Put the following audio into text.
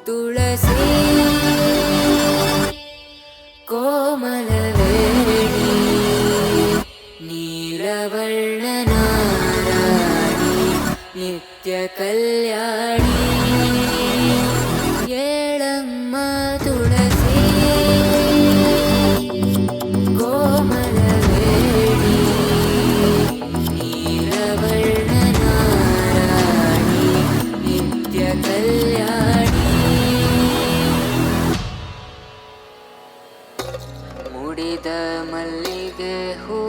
ತುಳಸಿ ಕೋಮಲವೇಣಿ ನೀಲವರ್ಣನಾರಾಣಿ ನಿತ್ಯ ಕಲ್ಯಾಣಿ ಏಳಮ್ಮ ತುಳಸಿ ಕೋಮಲವೇಣಿ ನೀಲವರ್ಣನಾರಾಣಿ ನಿತ್ಯ ಕಲ್ಯಾಣಿ ಮುಡಿದ ಮಲ್ಲಿಗೆ ಹೂ